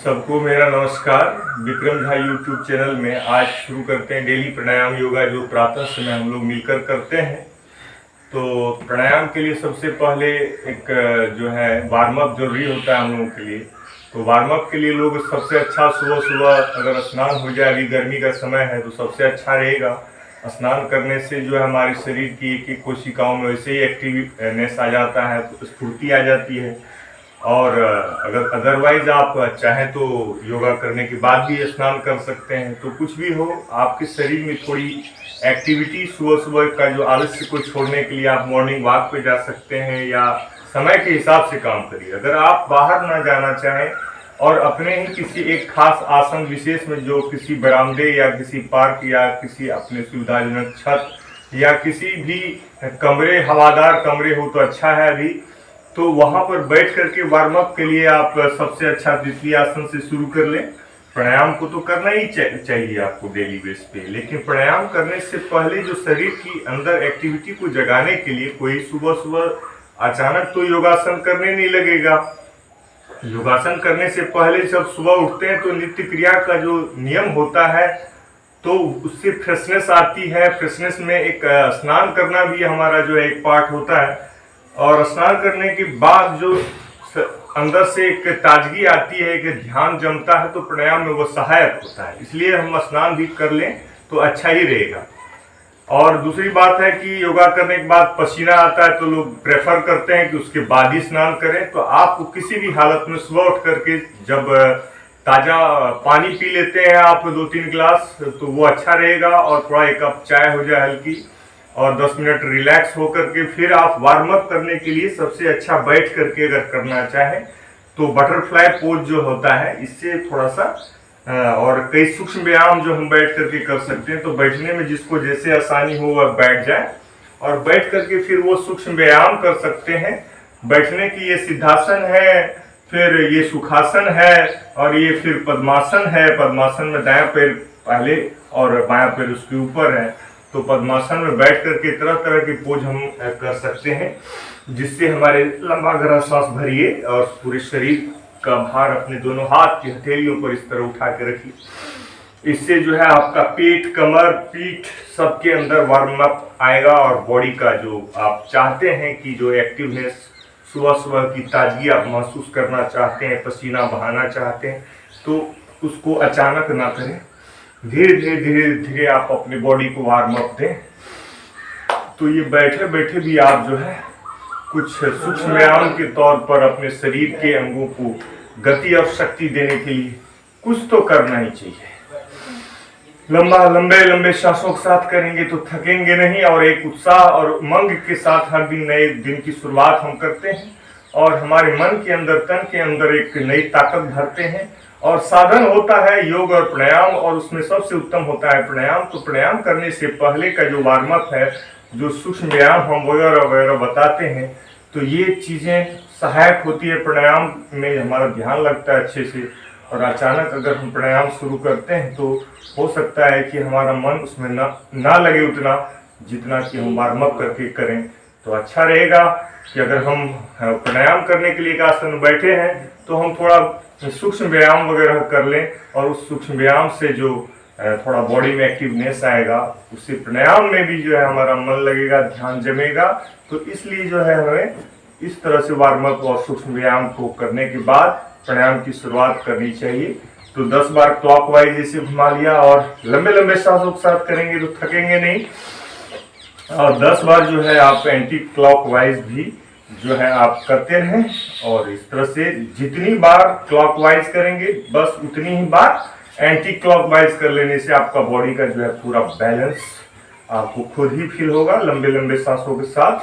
सबको मेरा नमस्कार। विक्रम झा यूट्यूब चैनल में आज शुरू करते हैं डेली प्राणायाम योगा, जो प्रातः समय हम लोग मिलकर करते हैं। तो प्राणायाम के लिए सबसे पहले एक जो है वार्म अप जरूरी होता है हम लोगों के लिए। तो वार्म अप के लिए लोग सबसे अच्छा सुबह सुबह अगर स्नान हो जाए, अभी गर्मी का समय है तो सबसे अच्छा रहेगा। स्नान करने से जो है हमारे शरीर की एक एक कोशिकाओं में वैसे ही एक्टिवनेस आ जाता है, तो स्फूर्ति आ जाती है। और अगर अदरवाइज आप चाहें तो योगा करने के बाद भी स्नान कर सकते हैं। तो कुछ भी हो, आपके शरीर में थोड़ी एक्टिविटी सुबह सुबह का जो आलस्य को छोड़ने के लिए आप मॉर्निंग वॉक पे जा सकते हैं या समय के हिसाब से काम करिए। अगर आप बाहर ना जाना चाहें और अपने ही किसी एक खास आसन विशेष में, जो किसी बरामदे या किसी पार्क या किसी अपने सुविधाजनक छत या किसी भी कमरे, हवादार कमरे हो तो अच्छा है अभी, तो वहां पर बैठ करके वार्म अप के लिए आप सबसे अच्छा द्वितीय आसन से शुरू कर लें। प्राणायाम को तो करना ही चाहिए आपको डेली बेस पे, लेकिन प्राणायाम करने से पहले जो शरीर की अंदर एक्टिविटी को जगाने के लिए कोई सुबह सुबह अचानक तो योगासन करने नहीं लगेगा। योगासन करने से पहले जब सुबह उठते हैं तो नित्य क्रिया का जो नियम होता है तो उससे फ्रेशनेस आती है। फ्रेशनेस में एक स्नान करना भी हमारा जो है एक पार्ट होता है, और स्नान करने के बाद जो अंदर से एक ताजगी आती है, एक ध्यान जमता है, तो प्राणायाम में वो सहायक होता है। इसलिए हम स्नान भी कर लें तो अच्छा ही रहेगा। और दूसरी बात है कि योगा करने के बाद पसीना आता है तो लोग प्रेफर करते हैं कि उसके बाद ही स्नान करें। तो आपको किसी भी हालत में सुबह उठ करके जब ताजा पानी पी लेते हैं आप 2-3 गिलास, तो वो अच्छा रहेगा। और थोड़ा एक कप चाय हो जाए हल्की, और 10 मिनट रिलैक्स होकर के फिर आप वार्म अप करने के लिए सबसे अच्छा बैठ करके अगर करना चाहें तो बटरफ्लाई पोज जो होता है, इससे थोड़ा सा और कई सूक्ष्म व्यायाम जो हम बैठ करके कर सकते हैं। तो बैठने में जिसको जैसे आसानी हो वह बैठ जाए और बैठ करके फिर वो सूक्ष्म व्यायाम कर सकते हैं। बैठने की ये सिद्धासन है, फिर ये सुखासन है, और ये फिर पद्मासन है। पद्मासन में दायां पैर पहले और बायां पैर उसके ऊपर है। तो पद्मासन में बैठ करके तरह तरह की पोज हम कर सकते हैं, जिससे हमारे लंबा गहरा सांस भरिए और पूरे शरीर का भार अपने दोनों हाथ की हथेलियों पर इस तरह उठा के रखिए। इससे जो है आपका पेट, कमर, पीठ सबके अंदर वार्म अप आएगा, और बॉडी का जो आप चाहते हैं कि जो एक्टिवनेस, सुबह सुबह की ताजगी आप महसूस करना चाहते हैं, पसीना बहाना चाहते हैं, तो उसको अचानक ना करें। धीरे धीरे धीरे धीरे आप अपनी बॉडी को वार्म अप दें। तो ये बैठे बैठे भी आप जो है कुछ सूक्ष्म व्यायाम के तौर पर अपने शरीर के अंगों को गति और शक्ति देने के लिए कुछ तो करना ही चाहिए। लंबे लंबे सांसों के साथ करेंगे तो थकेंगे नहीं, और एक उत्साह और उमंग के साथ हर दिन नए दिन की शुरुआत हम करते हैं, और हमारे मन के अंदर, तन के अंदर एक नई ताकत भरते हैं। और साधन होता है योग और प्राणायाम, और उसमें सबसे उत्तम होता है प्राणायाम। तो प्राणायाम करने से पहले का जो वार्म अप है, जो सूक्ष्म व्यायाम हम वगैरह वगैरह बताते हैं, तो ये चीजें सहायक होती है। प्राणायाम में हमारा ध्यान लगता है अच्छे से, और अचानक अगर हम प्राणायाम शुरू करते हैं तो हो सकता है कि हमारा मन उसमें ना लगे उतना, जितना कि हम वार्म अप करके करें। तो अच्छा रहेगा कि अगर हम प्राणायाम करने के लिए एक आसन में बैठे हैं तो हम थोड़ा सूक्ष्म व्यायाम वगैरह कर लें, और उस सूक्ष्म व्यायाम से जो थोड़ा बॉडी में एक्टिवनेस आएगा, उससे प्राणायाम में भी जो है हमारा मन लगेगा, ध्यान जमेगा। तो इसलिए जो है हमें इस तरह से वार्म अप और सूक्ष्म व्यायाम को करने के बाद प्राणायाम की शुरुआत करनी चाहिए। तो 10 बार क्लॉकवाइज जैसे घुमा लिया, और लंबे लंबे सांसों के साथ करेंगे तो थकेंगे नहीं। और 10 बार जो है आप एंटी क्लॉकवाइज भी जो है आप करते रहें, और इस तरह से जितनी बार क्लॉकवाइज करेंगे बस उतनी ही बार एंटी क्लॉकवाइज कर लेने से आपका बॉडी का जो है पूरा बैलेंस आपको खुद ही फील होगा लंबे लंबे सांसों के साथ।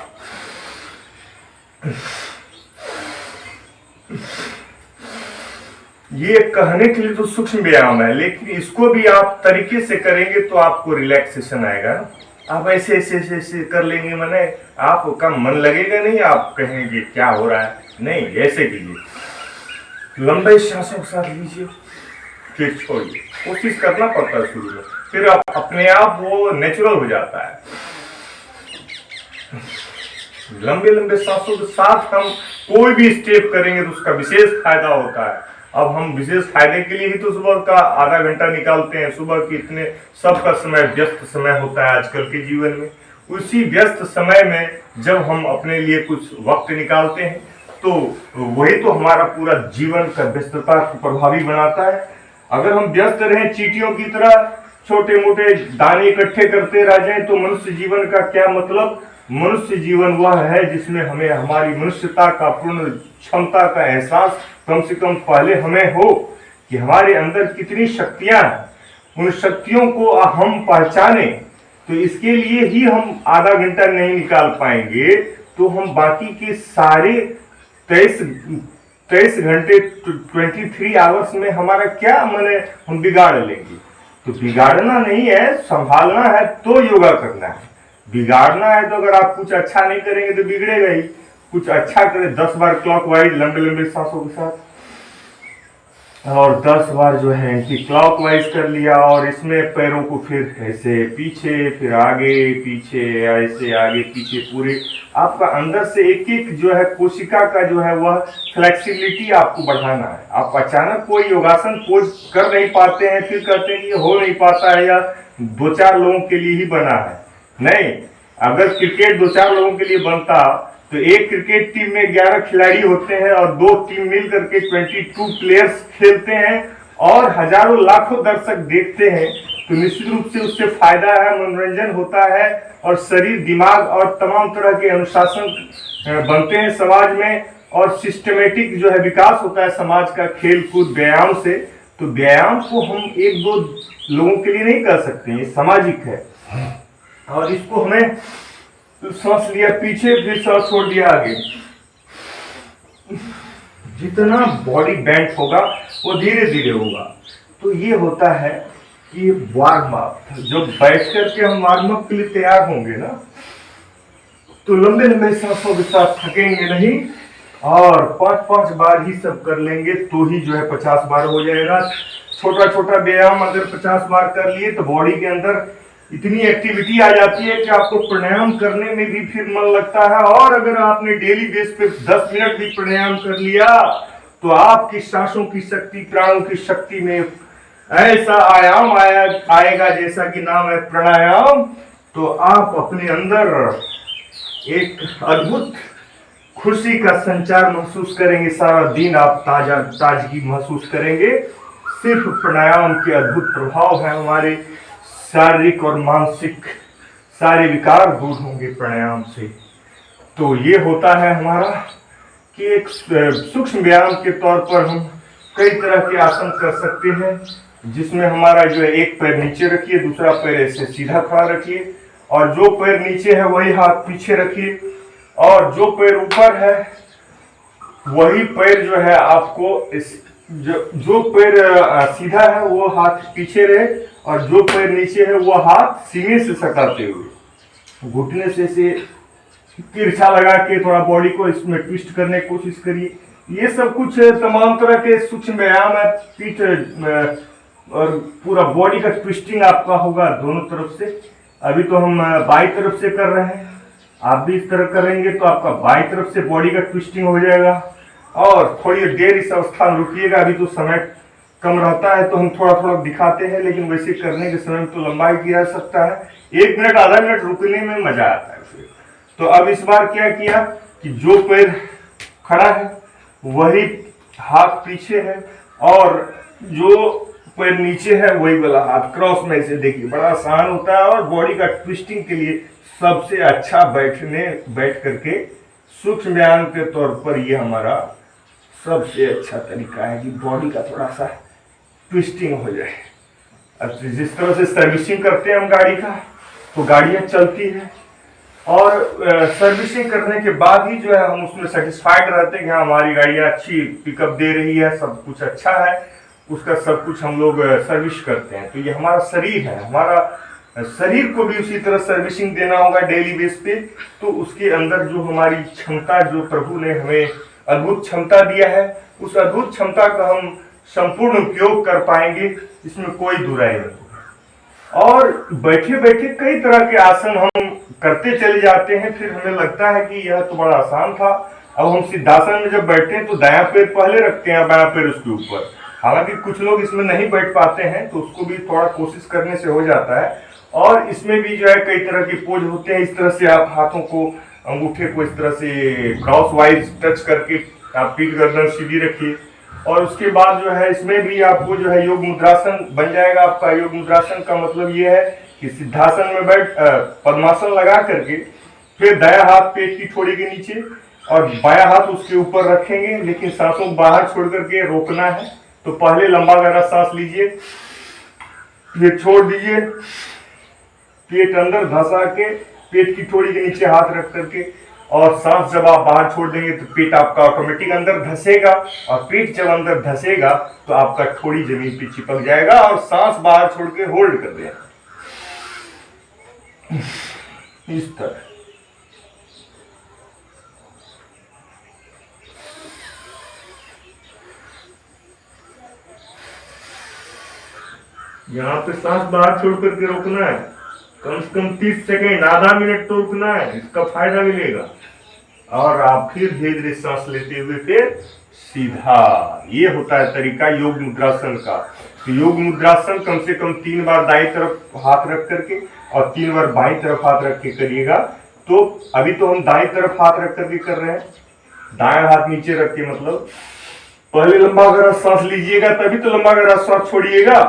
ये कहने के लिए तो सूक्ष्म व्यायाम है, लेकिन इसको भी आप तरीके से करेंगे तो आपको रिलैक्सेशन आएगा। आप ऐसे ऐसे ऐसे ऐसे कर लेंगे, मैंने आपका मन लगेगा नहीं, आप कहेंगे क्या हो रहा है। नहीं, ऐसे कीजिए, लंबे सांसों के साथ लीजिए, फिर छोड़िए। कोशिश करना पड़ता है शुरू में, फिर आप अपने आप वो नेचुरल हो जाता है। लंबे लंबे सांसों के साथ हम कोई भी स्टेप करेंगे तो उसका विशेष फायदा होता है। अब हम विशेष फायदे के लिए ही तो सुबह का आधा घंटा निकालते हैं। सुबह के इतने सबका समय व्यस्त समय होता है आजकल के जीवन में। उसी व्यस्त समय में जब हम अपने लिए कुछ वक्त निकालते हैं तो वही तो हमारा पूरा जीवन का व्यस्तता को प्रभावी बनाता है। अगर हम व्यस्त रहें चींटियों की तरह, छोटे मोटे दाने इकट्ठे करते रह जाएं, तो मनुष्य जीवन का क्या मतलब। मनुष्य जीवन वह है जिसमें हमें हमारी मनुष्यता का पूर्ण क्षमता का एहसास कम से कम पहले हमें हो कि हमारे अंदर कितनी शक्तियां हैं। उन शक्तियों को हम पहचाने, तो इसके लिए ही हम आधा घंटा नहीं निकाल पाएंगे तो हम बाकी के सारे 23 घंटे 23 आवर्स में हमारा क्या माने हम बिगाड़ लेंगे। तो बिगाड़ना नहीं है, संभालना है तो योगा करना है। बिगाड़ना है तो अगर आप कुछ अच्छा नहीं करेंगे तो बिगड़ेगा ही। कुछ अच्छा करें, 10 बार क्लॉकवाइज लंबे लंबे सांसों के साथ, और 10 बार जो है एंटी क्लॉकवाइज कर लिया, और इसमें पैरों को फिर ऐसे पीछे, फिर आगे पीछे, ऐसे आगे पीछे, पूरे आपका अंदर से एक एक जो है कोशिका का जो है वह फ्लेक्सिबिलिटी आपको बढ़ाना है। आप अचानक कोई योगासन पोज कर नहीं पाते हैं, फिर कहते हैं कि ये हो नहीं पाता है या 2-4 लोगों के लिए ही बना है। नहीं, अगर क्रिकेट 2-4 लोगों के लिए बनता तो एक क्रिकेट टीम में 11 खिलाड़ी होते हैं और 2 टीम मिल करके 22 प्लेयर्स खेलते हैं और हजारों लाखों दर्शक देखते हैं, तो निश्चित रूप से उससे फायदा है, मनोरंजन होता है और शरीर, दिमाग और तमाम तरह के अनुशासन बनते हैं समाज में, और सिस्टमेटिक जो है विकास होता है समाज का खेल कूद व्यायाम से। तो व्यायाम को हम 1-2 लोगों के लिए नहीं कर सकते, ये सामाजिक है। और इसको हमें सांस लिया पीछे, फिर सांस छोड़ दिया आगे। जितना बॉडी बेंट होगा वो धीरे धीरे होगा। तो ये होता है कि वार्म अप, जो बैठ करके हम वार्म अप के लिए तैयार होंगे ना, तो लंबे लंबे सांसों के साथ थकेंगे नहीं, और 5-5 बार ही सब कर लेंगे तो ही जो है 50 बार हो जाएगा। छोटा छोटा व्यायाम अगर 50 बार कर लिए तो बॉडी के अंदर इतनी एक्टिविटी आ जाती है कि आपको प्राणायाम करने में भी फिर मन लगता है। और अगर आपने डेली बेस पे 10 मिनट भी प्राणायाम कर लिया तो आपकी सांसों की शक्ति, प्राणों की शक्ति में ऐसा आयाम आएगा जैसा कि नाम है प्राणायाम। तो आप अपने अंदर एक अद्भुत खुशी का संचार महसूस करेंगे, सारा दिन आप ताजगी महसूस करेंगे। सिर्फ प्राणायाम के अद्भुत प्रभाव है, हमारे शारीरिक और मानसिक सारे विकार दूर होंगे प्राणायाम से। तो ये होता है हमारा कि एक सूक्ष्म व्यायाम के तौर पर हम कई तरह के आसन कर सकते हैं, जिसमें हमारा जो है एक पैर नीचे रखिए, दूसरा पैर ऐसे सीधा खड़ा रखिए, और जो पैर नीचे है वही हाथ पीछे रखिए, और जो पैर ऊपर है वही पैर जो है आपको जो पैर सीधा है वो हाथ पीछे रहे, और जो पैर नीचे है वो हाथ सीने से सटाते हुए घुटने से तिरछा लगा के थोड़ा बॉडी को इसमें ट्विस्ट करने की कोशिश करिए। ये सब कुछ तमाम तरह के सूक्ष्म व्यायाम है। पीठ और पूरा बॉडी का ट्विस्टिंग आपका होगा दोनों तरफ से। अभी तो हम बाई तरफ से कर रहे हैं, आप भी इस तरह करेंगे तो आपका बाई तरफ से बॉडी का ट्विस्टिंग हो जाएगा। और थोड़ी देर इस अवस्था में रुकिएगा, अभी तो समय कम रहता है तो हम थोड़ा थोड़ा दिखाते हैं, लेकिन वैसे करने के समय तो लंबाई किया जा सकता है। 1 मिनट आधा मिनट रुकने में मजा आता है फिर। तो अब इस बार क्या किया कि जो पैर खड़ा है वही हाथ पीछे है, और जो पैर नीचे है वही वाला हाथ क्रॉस में ऐसे देखिए, बड़ा आसान होता है। और बॉडी का ट्विस्टिंग के लिए सबसे अच्छा बैठ करके सूक्ष्म व्यायाम के तौर पर ये हमारा सबसे अच्छा तरीका है कि बॉडी का थोड़ा सा ट्विस्टिंग हो जाए। अब जिस तरह से सर्विसिंग करते हैं हम गाड़ी का, तो गाड़ियां चलती है, और सर्विसिंग करने के बाद ही जो है हम उसमें सेटिस्फाइड रहते हैं कि हाँ हमारी गाड़ियां अच्छी पिकअप दे रही है, सब कुछ अच्छा है, उसका सब कुछ हम लोग सर्विस करते हैं। तो ये हमारा शरीर है, हमारा शरीर को भी उसी तरह सर्विसिंग देना होगा डेली बेस पे। तो उसके अंदर जो हमारी क्षमता, जो प्रभु ने हमें अद्भुत क्षमता दिया है, उस अद्भुत क्षमता का हम संपूर्ण उपयोग कर पाएंगे, इसमें कोई दुराई नहीं। और बैठे बैठे कई तरह के आसन हम करते चले जाते हैं, फिर हमें लगता है कि यह तो बड़ा आसान था, अब हम सिद्धासन में जब बैठते हैं तो दायां पैर पहले रखते हैं, बायां पैर उसके ऊपर। हालांकि कुछ लोग इसमें नहीं बैठ पाते हैं तो उसको भी थोड़ा कोशिश करने से हो जाता है। और इसमें भी जो है कई तरह के पोज होते हैं। इस तरह से आप हाथों को, अंगूठे को इस तरह से क्रॉस वाइज टच करके आप पीठ गर्दन सीधी रखिए। और उसके बाद जो है इसमें भी आपको जो है योग मुद्रासन बन जाएगा आपका। योग मुद्रासन का मतलब ये है कि सिद्धासन में बैठ पद्मासन लगा करके फिर दायां हाथ पेट की थोड़ी के नीचे और बायां हाथ उसके ऊपर रखेंगे, लेकिन सांसों को बाहर छोड़ करके रोकना है। तो पहले लंबा गहरा सांस लीजिए, फिर छोड़ दीजिए, पेट अंदर धंसा के पेट की थोड़ी के नीचे हाथ रख करके, और सांस जब आप बाहर छोड़ देंगे तो पेट आपका ऑटोमेटिक अंदर धंसेगा, और पेट जब अंदर धंसेगा तो आपका थोड़ी जमीन पे चिपक जाएगा और सांस बाहर छोड़ के होल्ड कर देना इस तरह। यहाँ पे सांस बाहर छोड़ करके रोकना है, कम से कम 30 सेकेंड, आधा मिनट तो रुकना है, इसका फायदा मिलेगा। और आप फिर धीरे धीरे सांस लेते हुए फिर सीधा। ये होता है तरीका योग मुद्रासन का। तो योग मुद्रासन कम से कम 3 बार दाईं तरफ हाथ रख करके और 3 बार बाईं तरफ हाथ रख के करिएगा। तो अभी तो हम दाईं तरफ हाथ रख करके कर रहे हैं, दाएं हाथ नीचे रख के, मतलब पहले लंबा गहरा सांस लीजिएगा तभी तो लंबा गहरा सांस छोड़िएगा।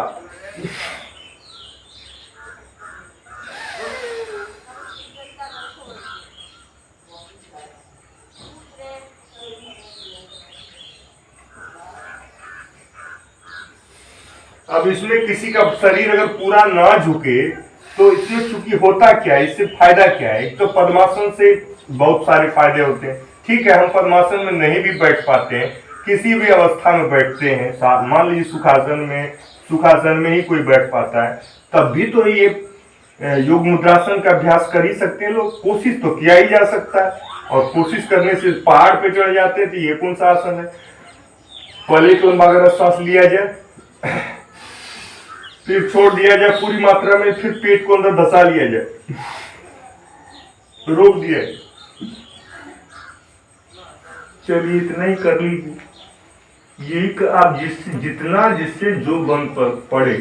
अब इसमें किसी का शरीर अगर पूरा ना झुके तो इसमें चूंकि होता क्या है, इससे फायदा क्या है? एक तो पद्मासन से बहुत सारे फायदे होते हैं। ठीक है, हम पद्मासन में नहीं भी बैठ पाते हैं, किसी भी अवस्था में बैठते हैं, मान लीजिए सुखासन में ही कोई बैठ पाता है, तब भी तो ये योग मुद्रासन का अभ्यास कर ही सकते हैं लोग। कोशिश तो किया ही जा सकता है, और कोशिश करने से पहाड़ पे चढ़ जाते हैं। तो ये कौन सा आसन है? पहले तो लंबा गहरा सांस लिया जाए, फिर छोड़ दिया जाए पूरी मात्रा में, फिर पेट को अंदर धसा लिया जाए, रोक दिया। चलिए इतना ही कर लीजिए। यही आप जिससे जो बन पड़े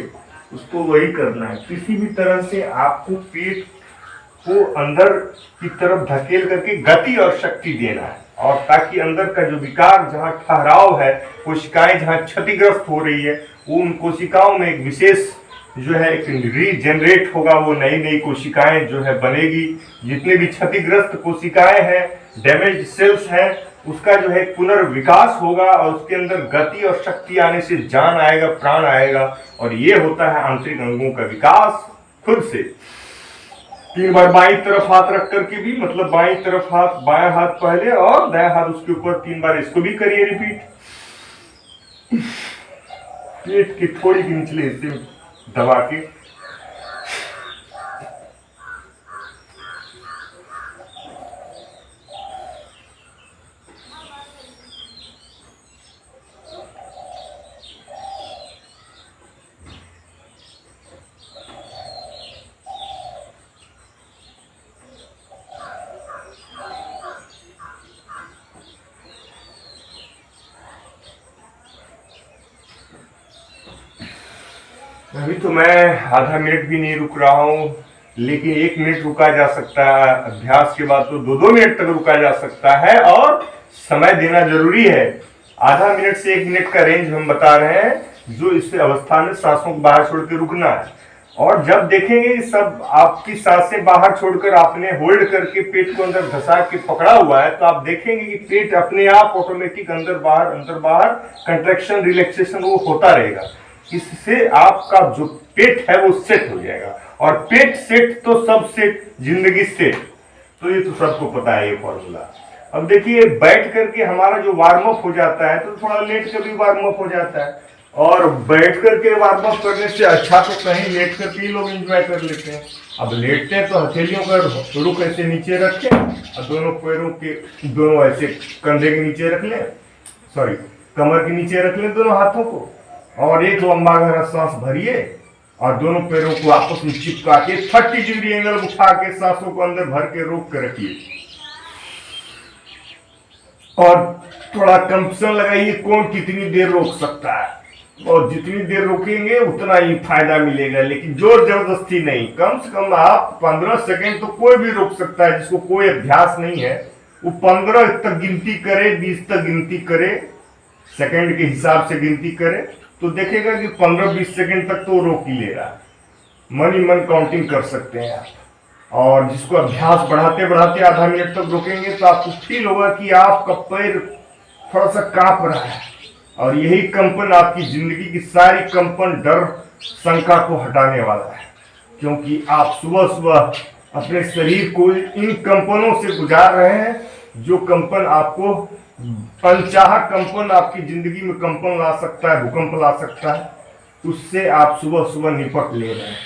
उसको वही करना है। किसी भी तरह से आपको पेट को अंदर की तरफ धकेल करके गति और शक्ति देना है, और ताकि अंदर का जो विकार, जहाँ ठहराव है, कोशिकाएं जहाँ क्षतिग्रस्त हो रही है, वो उन कोशिकाओं में एक विशेष जो है एक रीजनरेट होगा, वो नई नई कोशिकाएं जो है बनेगी। जितने भी क्षतिग्रस्त कोशिकाएं हैं, डैमेज सेल्स हैं, उसका जो है पुनर्विकास होगा, और उसके अंदर गति और शक्ति आने से जान आएगा, प्राण आएगा। और ये होता है आंतरिक अंगों का विकास खुद से। 3 बार बाईं तरफ हाथ रख करके भी, मतलब बाईं तरफ हाथ, बायां हाथ पहले और दायां हाथ उसके ऊपर 3 बार, इसको भी करिए रिपीट। पेट की थोड़ी के निचले हिस्से में दबा के। अभी तो मैं आधा मिनट भी नहीं रुक रहा हूँ, लेकिन 1 मिनट रुका जा सकता है। अभ्यास के बाद तो 2-2 मिनट तक रुका जा सकता है, और समय देना जरूरी है। आधा मिनट से 1 मिनट का रेंज हम बता रहे हैं, जो इस अवस्था में सांसों को बाहर छोड़ के रुकना है। और जब देखेंगे सब आपकी सांसें बाहर छोड़कर आपने होल्ड करके पेट को अंदर धसा के पकड़ा हुआ है, तो आप देखेंगे कि पेट अपने आप ऑटोमेटिक अंदर बाहर कंट्रैक्शन, रिलैक्सेशन वो होता रहेगा। इससे आपका जो पेट है वो सेट हो जाएगा, और पेट सेट तो सब सेट, जिंदगी सेट। तो ये तो सबको पता है ये फॉर्मूला। अब देखिए, बैठ करके हमारा जो वार्म अप हो जाता है, तो थोड़ा लेट कर भी वार्म अप हो जाता है, और बैठ करके वार्म अप करने से अच्छा तो कहीं लेट करके ही लोग एंजॉय कर लेते हैं। अब लेटते हैं तो हथेलियों का रुख ऐसे नीचे रखें, और दोनों पैरों के दोनों ऐसे कंधे के नीचे रख लें, सॉरी कमर के नीचे रख लें दोनों हाथों को, और एक लंबा गहरा सांस भरिए, और दोनों पैरों को आपस में चिपका के 30 डिग्री एंगल उठा के सांसों को अंदर भर के रोक कर रखिए। और थोड़ा कंप्रेशन लगाइए, कौन कितनी देर रोक सकता है, और जितनी देर रोकेंगे उतना ही फायदा मिलेगा, लेकिन जोर जबरदस्ती नहीं। कम से कम आप 15 सेकंड तो कोई भी रोक सकता है, जिसको कोई अभ्यास नहीं है वो 15 तक गिनती करे, 20 तक गिनती करे, सेकंड के हिसाब से गिनती करे, तो देखेगा कि 15-20 सेकंड तक तो रोक ही ले रहा है। मन ही मन काउंटिंग कर सकते हैं आप। और जिसको अभ्यास बढ़ाते बढ़ाते आधा मिनट तक रोकेंगे तो आपको फील होगा कि आपका पैर थोड़ा सा कांप रहा है, और यही कंपन आपकी जिंदगी की सारी कंपन, डर, शंका को हटाने वाला है। क्योंकि आप सुबह सुबह अपने शरीर को इन कंपनों से गुजार रहे हैं, जो कंपन आपको, अनचाहा कंपन आपकी जिंदगी में कंपन ला सकता है, भूकंप ला सकता है, उससे आप सुबह सुबह निपट ले रहे हैं।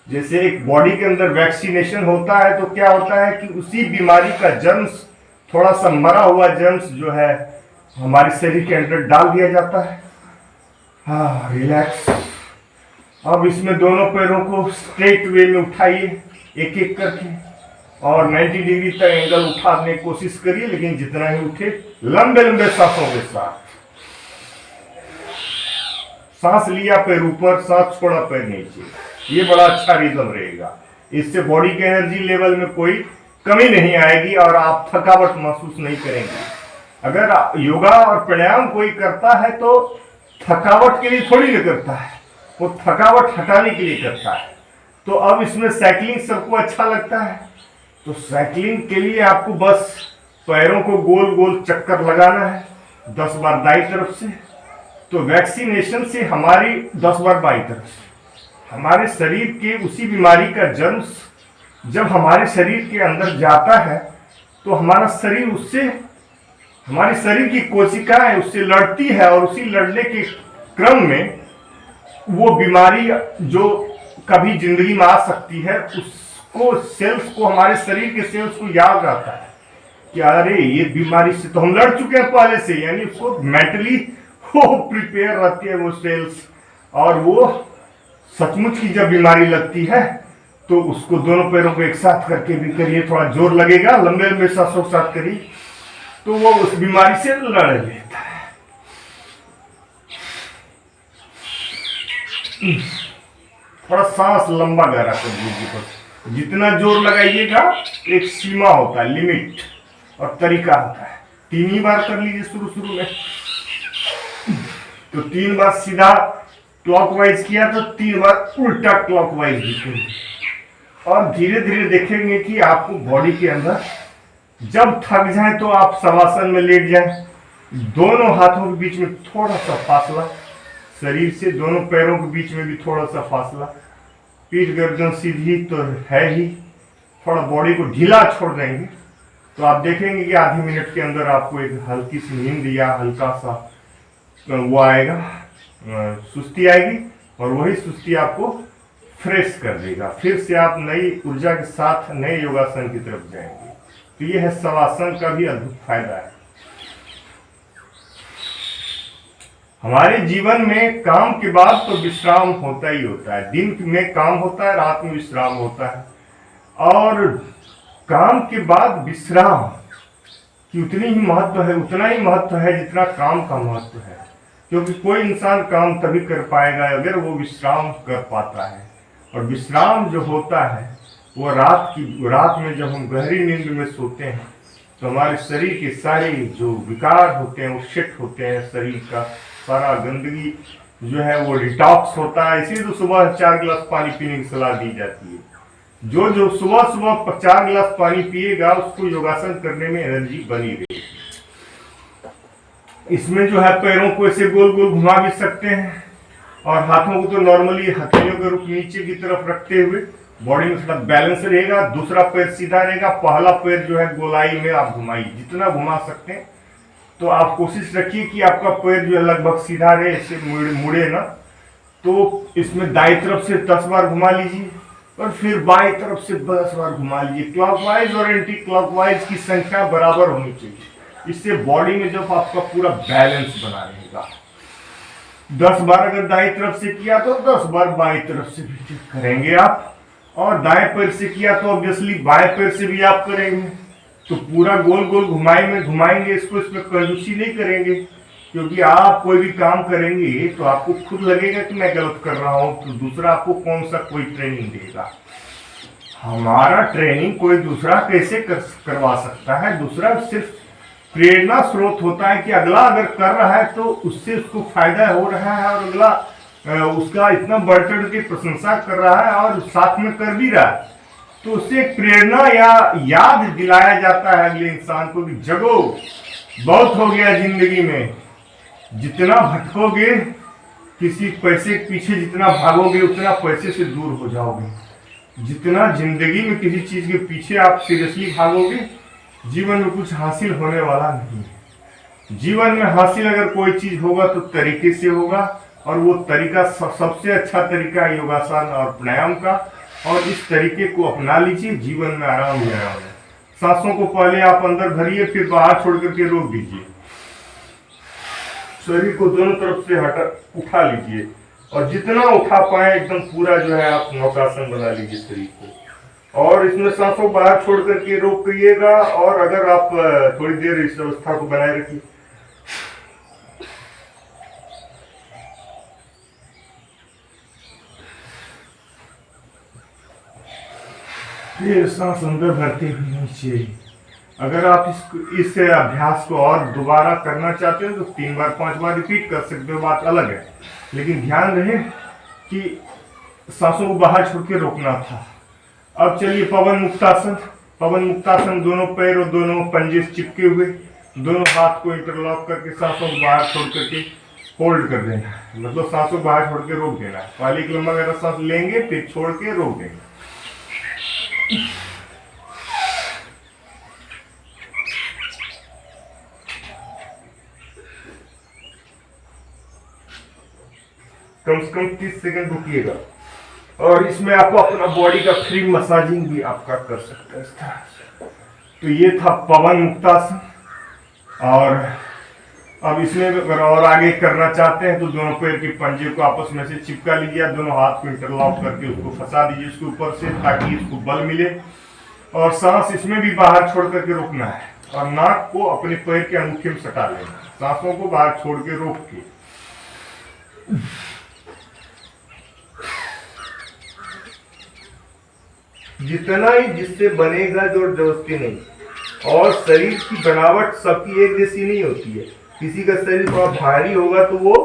जैसे एक बॉडी के अंदर वैक्सीनेशन होता है तो क्या होता है कि उसी बीमारी का जर्म्स, थोड़ा सा मरा हुआ जर्म्स जो है हमारे शरीर के अंदर डाल दिया जाता है। हाँ, रिलैक्स। अब इसमें दोनों पैरों को स्ट्रेट वे में उठाइए, एक एक करके, और 90 डिग्री तक एंगल उठाने की कोशिश करिए, लेकिन जितना ही उठे लंबे लंबे सांसों के साथ। सांस लिया पैर ऊपर, सांस छोड़ा पैर नीचे, ये बड़ा अच्छा रिदम रहेगा। इससे बॉडी के एनर्जी लेवल में कोई कमी नहीं आएगी और आप थकावट महसूस नहीं करेंगे। अगर योगा और प्राणायाम कोई करता है तो थकावट के लिए थोड़ी ना करता है, वो थकावट हटाने के लिए करता है। तो अब इसमें साइकिलिंग सबको अच्छा लगता है, तो साइकिलिंग के लिए आपको बस पैरों को गोल गोल चक्कर लगाना है 10 बार दाईं तरफ से। तो वैक्सीनेशन से हमारी 10 बार बाईं तरफ से हमारे शरीर के उसी बीमारी का जर्म्स जब हमारे शरीर के अंदर जाता है तो हमारा शरीर उससे, हमारे शरीर की कोशिकाएं उससे लड़ती है, और उसी लड़ने के क्रम में वो बीमारी जो कभी जिंदगी में आ सकती है, उसको सेल्स को, हमारे शरीर के सेल्स को याद रहता है कि अरे ये बीमारी से तो हम लड़ चुके हैं पहले से, यानी उसको मेंटली वो प्रिपेयर रहती है वो सेल्स। और वो सचमुच की जब बीमारी लगती है तो उसको दोनों पैरों को एक साथ करके भी करिए, थोड़ा जोर लगेगा, लंबे लंबे सांसों के साथ करिए, तो वो उस बीमारी से लड़ लेता है। थोड़ा सांस लंबा गहरा कर लीजिए, जितना जोर लगाइएगा एक सीमा होता है, लिमिट और तरीका होता है। 3 ही बार कर लीजिए शुरू में, तो 3 बार सीधा क्लॉकवाइज किया तो 3 बार उल्टा क्लॉकवाइज भी करिए, और धीरे धीरे देखेंगे कि आपको बॉडी के अंदर जब थक जाए तो आप शवासन में लेट जाए, दोनों हाथों के बीच में थोड़ा सा फासला, शरीर से दोनों पैरों के बीच में भी थोड़ा सा फासला, पीठ गर्दन सीधी तो है ही, थोड़ा बॉडी को ढीला छोड़ देंगे तो आप देखेंगे कि आधे मिनट के अंदर आपको एक हल्की सी नींद या हल्का सा वो आएगा, सुस्ती आएगी, और वही सुस्ती आपको फ्रेश कर देगा। फिर से आप नई ऊर्जा के साथ नए योगासन की तरफ जाएंगे। तो ये है शवासन का भी अद्भुत फायदा है। हमारे जीवन में काम के बाद तो विश्राम होता ही होता है। दिन में काम होता है, रात में विश्राम होता है, और काम के बाद विश्राम की उतनी ही महत्व है, उतना ही महत्व है जितना काम का महत्व है। क्योंकि कोई इंसान काम तभी कर पाएगा अगर वो विश्राम कर पाता है, और विश्राम जो होता है वो रात में जब हम गहरी नींद में सोते हैं तो हमारे शरीर के सारे जो विकार होते हैं वो शिट होते हैं, शरीर का सारा गंदगी जो है वो डिटॉक्स होता है। इसीलिए तो सुबह 4 गिलास पानी पीने की सलाह दी जाती है। जो सुबह सुबह 4 गिलास पानी पिएगा उसको योगासन करने में एनर्जी बनी रहेगी। इसमें जो है पैरों को ऐसे गोल गोल घुमा भी सकते हैं, और हाथों को तो नॉर्मली हथेलियों के रूप नीचे की तरफ रखते हुए बॉडी में थोड़ा बैलेंस रहेगा, दूसरा पैर सीधा रहेगा, पहला पैर जो है गोलाई में आप घुमाइए, जितना घुमा सकते हैं। तो आप कोशिश रखिए कि आपका पैर जो है लगभग सीधा रहे, ऐसे मुड़े ना। तो इसमें दाईं तरफ से 10 बार घुमा लीजिए, और फिर बाईं तरफ से 10 बार घुमा लीजिए। क्लॉकवाइज और एंटी क्लॉकवाइज की संख्या बराबर होनी चाहिए, इससे बॉडी में जब आपका पूरा बैलेंस बना रहेगा। 10 बार अगर दाईं तरफ से किया तो 10 बार बाईं तरफ से भी करेंगे आप, और दाएं पैर से किया तो ऑब्वियसली बाएं पैर से भी आप करेंगे। तो पूरा गोल गोल घुमाएंगे इसको, इसमें कंजूसी नहीं करेंगे, क्योंकि आप कोई भी काम करेंगे तो आपको खुद लगेगा कि मैं गलत कर रहा हूं, तो दूसरा आपको कौन सा कोई ट्रेनिंग देगा। हमारा ट्रेनिंग कोई दूसरा कैसे करवा सकता है। दूसरा सिर्फ प्रेरणा स्रोत होता है कि अगला अगर कर रहा है तो उससे उसको फायदा हो रहा है, और अगला उसका इतना बढ़ चढ़ के प्रशंसा कर रहा है और साथ में कर भी रहा है, तो उससे एक प्रेरणा या याद दिलाया जाता है अगले इंसान को कि जगो, बहुत हो गया जिंदगी में, जितना भटकोगे, किसी पैसे के पीछे जितना भागोगे उतना पैसे से दूर हो जाओगे। जितना जिंदगी में किसी चीज के पीछे आप सीरियसली भागोगे, जीवन में कुछ हासिल होने वाला नहीं है। जीवन में हासिल अगर कोई चीज होगा तो तरीके से होगा, और वो तरीका सबसे अच्छा तरीका है योगासन और प्राणायाम का, और इस तरीके को अपना लीजिए, जीवन में आराम ही आराम है। सांसों को पहले आप अंदर भरिए, फिर बाहर छोड़ करके रोक दीजिए। शरीर को दोनों तरफ से उठा लीजिए, और जितना उठा पाए एकदम पूरा जो है आप नौकासन बना लीजिए शरीर को, और इसमें सांसों बाहर छोड़ करके रोक करिएगा। और अगर आप थोड़ी देर इस अवस्था को बनाए रखिए। फिर सांस अंदर भरते हुए नीचे। अगर आप इस अभ्यास को और दोबारा करना चाहते हो तो 3 बार 5 बार रिपीट कर सकते हो, बात अलग है, लेकिन ध्यान रहे कि सांसों को बाहर छोड़ के रोकना था। अब चलिए पवन मुक्तासन। पवन मुक्तासन, दोनों पैर और दोनों पंजे चिपके हुए, दोनों हाथ को इंटरलॉक करके सांसों को बाहर छोड़ करके होल्ड कर देना, मतलब सांसों बाहर छोड़ के रोक देना। पहले एक लंबा गहरा सांस लेंगे, फिर छोड़ के रोक देंगे। कम से कम 30 सेकंड रुकिएगा, और इसमें आप अपना बॉडी का फ्री मसाजिंग भी आपका कर सकते हैं इस तरह से। तो ये था पवन मुक्तासन। और अब इसमें अगर और आगे करना चाहते हैं तो दोनों पैर के पंजे को आपस में से चिपका लीजिए, दोनों हाथ को इंटरलॉक करके उसको फंसा दीजिए उसके ऊपर से, ताकि इसको बल मिले। और सांस इसमें भी बाहर छोड़ करके रोकना है, और नाक को अपने पैर के अंगूठे में सटा लेना, सांसों को बाहर छोड़ के रोक के। जितना ही जिससे बनेगा जोर जबरदस्ती नहीं। और शरीर की बनावट सबकी एक जैसी नहीं होती है। किसी का शरीर थोड़ा भारी होगा तो वो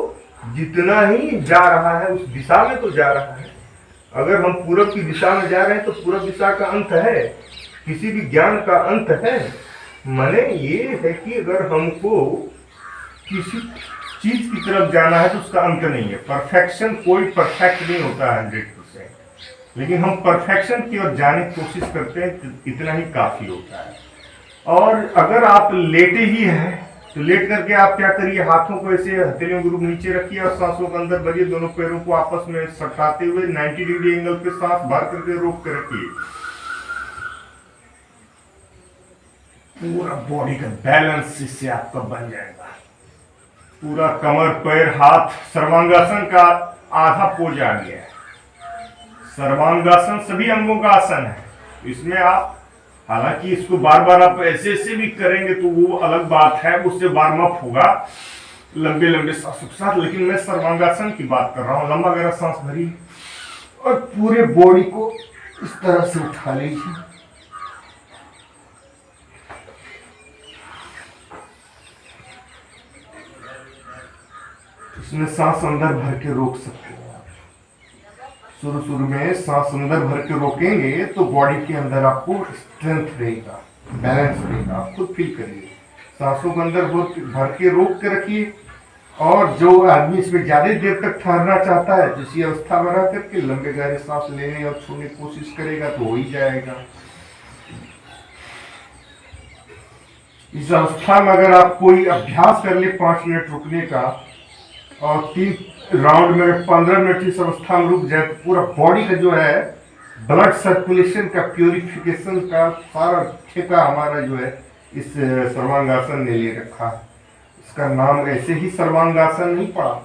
जितना ही जा रहा है उस दिशा में तो जा रहा है। अगर हम पूरब की दिशा में जा रहे हैं तो पूरब दिशा का अंत है, किसी भी ज्ञान का अंत है। माने ये है कि अगर हमको किसी चीज की तरफ जाना है तो उसका अंत नहीं है। परफेक्शन, कोई परफेक्ट नहीं होता है 100%, लेकिन हम परफेक्शन की ओर जाने की कोशिश करते हैं तो इतना ही काफी होता है। और अगर आप लेटे ही हैं तो लेट करके आप क्या करिए, हाथों को ऐसे हथेलियों के रूप नीचे रखिए और सांसों के अंदर भरिए, दोनों पैरों को आपस में सटाते हुए 90 डिग्री एंगल पे सांस भर करके रोक कर रखिए। पूरा बॉडी का बैलेंस इससे आपका बन जाएगा। पूरा कमर, पैर, हाथ, सर्वांगासन का आधा पोज आ गया है। सर्वांगासन सभी अंगों का आसन है। इसमें आप, हालांकि इसको बार बार आप ऐसे ऐसे भी करेंगे तो वो अलग बात है, उससे वार्म अप होगा लंबे लंबे सांसों के साथ, लेकिन मैं सर्वांगासन की बात कर रहा हूं। लंबा गहरा सांस भरिए और पूरे बॉडी को इस तरह से उठा लीजिए। इसमें सांस अंदर भर के रोक सकते हैं। शुरू में सांस अंदर भर के रोकेंगे तो बॉडी के अंदर आपको स्ट्रेंथ रहेगा, बैलेंस रहेगा। आप खुद फील करिए। सांसों को अंदर भर के रोक के रखिए। और जो आदमी इसमें ज्यादा देर तक ठहरना चाहता है, जिस अवस्था में रह करके लंबे गहरे सांस लेने और छोड़ने की कोशिश करेगा तो हो ही जाएगा। इस अवस्था में अगर आप कोई अभ्यास कर ले 5 मिनट रुकने का और 3 राउंड में 15 मिनट इस अवस्था में रुक जाए तो पूरा बॉडी का जो है ब्लड सर्कुलेशन का, प्योरिफिकेशन का सारा ठेका हमारा जो है इस सर्वांगासन ने ले रखा है। इसका नाम ऐसे ही सर्वांगासन नहीं पड़ा।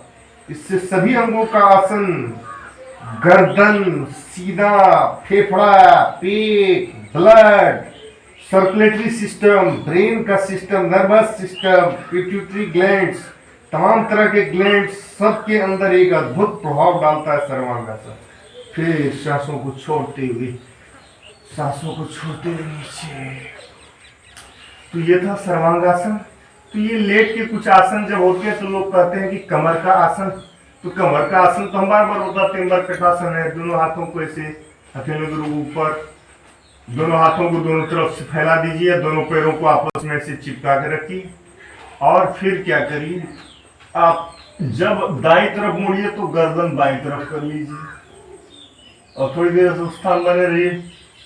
इससे सभी अंगों का आसन, गर्दन, सीधा, फेफड़ा, पेट, ब्लड, सर्कुलेटरी सिस्टम, ब्रेन का system, nervous system, pituitary glands, तमाम तरह के ग्लैंड्स सबके अंदर एक अद्भुत प्रभाव डालता है सर्वांगासन। फिर सांसों को छोड़ते हुए नीचे। तो ये था सर्वांगासन। तो ये लेट के कुछ आसन जब होते हैं तो लोग कहते हैं कि कमर का आसन। तो कमर का आसन तो हम बार बार बताते हैं, मर्कटासन है। दोनों हाथों को ऐसे हथेलियों के ऊपर, दोनों हाथों को दोनों तरफ से फैला दीजिए, दोनों पैरों को आपस में से चिपका के रखिए। और फिर क्या करिए, आप जब दाईं तरफ मुड़िए तो गर्दन बाईं तरफ कर लीजिए और थोड़ी देर से उस स्थान बने रहिए।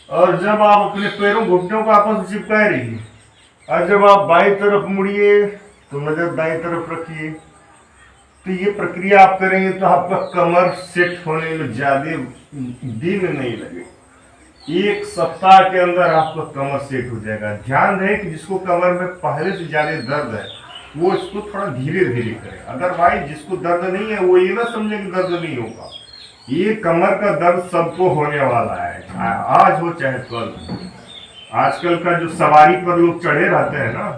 और जब आप अपने पैरों घुटनों को आपस में चिपकाए रहिए और जब आप बाईं तरफ मुड़िए तो नजर दाईं तरफ रखिए। तो ये प्रक्रिया आप करेंगे तो आपका कमर सेट होने में ज्यादा दिन नहीं लगे। 1 सप्ताह के अंदर आपका कमर सेट हो जाएगा। ध्यान रहे कि जिसको कमर में पहले से ज्यादा दर्द है वो इसको थोड़ा धीरे धीरे करे। अदरवाइज जिसको दर्द नहीं है वो ये ना समझे कि दर्द नहीं होगा। ये कमर का दर्द सबको होने वाला है, आज हो चाहे कल। आजकल का जो सवारी पर लोग चढ़े रहते हैं ना,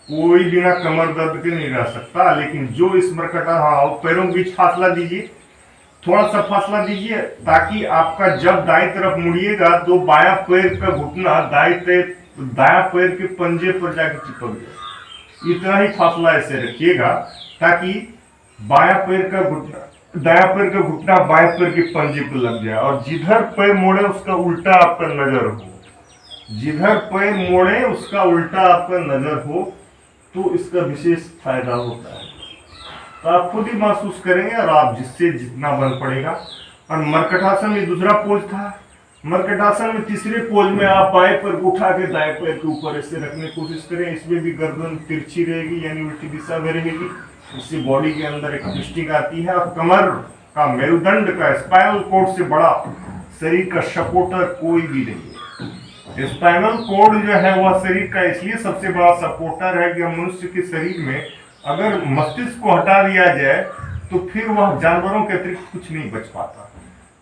कोई बिना कमर दर्द के नहीं रह सकता। लेकिन जो इस मरकटा, हाँ, पैरों के बीच फासला दीजिए, थोड़ा सा फासला दीजिए ताकि आपका जब दाईं तरफ मुड़िएगा तो बायां पैर का घुटना दायां पैर के पंजे पर जाके चिपक जाए। इतना ही फासला ऐसे रखिएगा ताकि बायां पैर का घुटना, दायां पैर का घुटना बाएं पैर के पंजे पर लग जाए और जिधर पैर मोड़े उसका उल्टा आपका नजर हो। जिधर पैर मोड़े उसका उल्टा आपका नजर हो तो इसका विशेष फायदा होता है। तो आप खुद ही महसूस करेंगे और आप जिससे जितना बल पड़ेगा। और मरकटासन में दूसरा पोज था। मरकटासन में तीसरे पोज में आप बाएं पैर को उठा के दाएं पैर के ऊपर ऐसे रखने की कोशिश करें। इसमें भी गर्दन तिरछी रहेगी यानी उल्टी दिशा में रहेगी। इससे बॉडी के अंदर एक ट्विस्टिंग आती है और कमर का, मेरुदंड का, स्पाइनल कॉर्ड से बड़ा शरीर का सपोर्टर कोई भी नहीं है। स्पाइनल कॉर्ड जो है वह शरीर का इसलिए सबसे बड़ा सपोर्टर है कि मनुष्य के शरीर में अगर मस्तिष्क को हटा दिया जाए तो फिर वह जानवरों के अतिरिक्त कुछ नहीं बच पाता।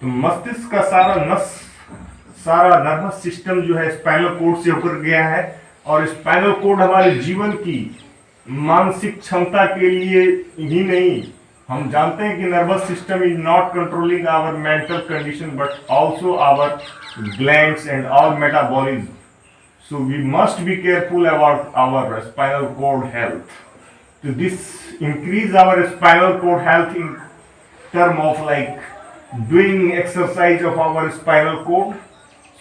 तो मस्तिष्क का सारा नर्वस सिस्टम जो है स्पाइनल कॉर्ड से होकर गया है। और स्पाइनल कॉर्ड हमारे जीवन की मानसिक क्षमता के लिए ही नहीं, हम जानते हैं कि nervous system is not controlling our mental condition but also our glands and all metabolism. So we must be careful about our spinal cord health. So this increase our spinal cord health in term of like doing exercise of our spinal cord.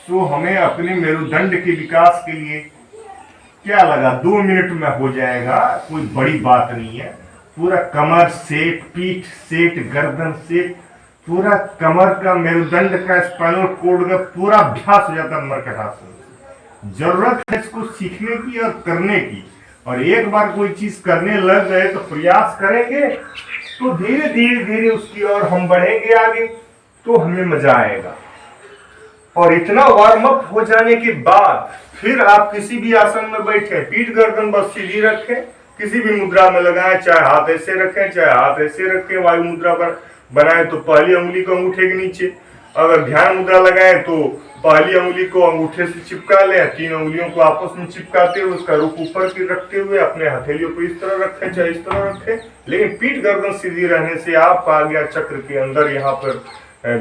So हमें अपने मेरुदंड के विकास के लिए क्या लगा, 2 minute में हो जाएगा, कोई बड़ी बात नहीं है। पूरा कमर सेट, पीठ सेट, गर्दन सेट, पूरा कमर का, मेरुदंड का, स्पाइनल कॉर्ड का पूरा अभ्यास हो जाता है मरकटासन। जरूरत है इसको सीखने की और करने की। और एक बार कोई चीज करने लग गए तो प्रयास करेंगे तो धीरे धीरे उसकी ओर हम बढ़ेंगे आगे तो हमें मजा आएगा। और इतना वार्म अप हो जाने के बाद फिर आप किसी भी आसन में बैठे, पीठ गर्दन बस सीधी रखें, किसी भी मुद्रा में लगाएं, चाहे हाथ ऐसे रखें चाहे हाथ ऐसे रखें, वायु मुद्रा पर बनाए तो पहली अंगुली को अंगूठे के नीचे, अगर ध्यान मुद्रा लगाए तो पहली अंगुली को अंगूठे से चिपका ले, 3 अंगुलियों को आपस में चिपकाते हुए उसका रुख ऊपर की रखते हुए अपने हथेलियों को इस तरह रखें चाहे इस तरह रखें। लेकिन पीठ गर्दन सीधी रहने से आप आज्ञा चक्र के अंदर यहाँ पर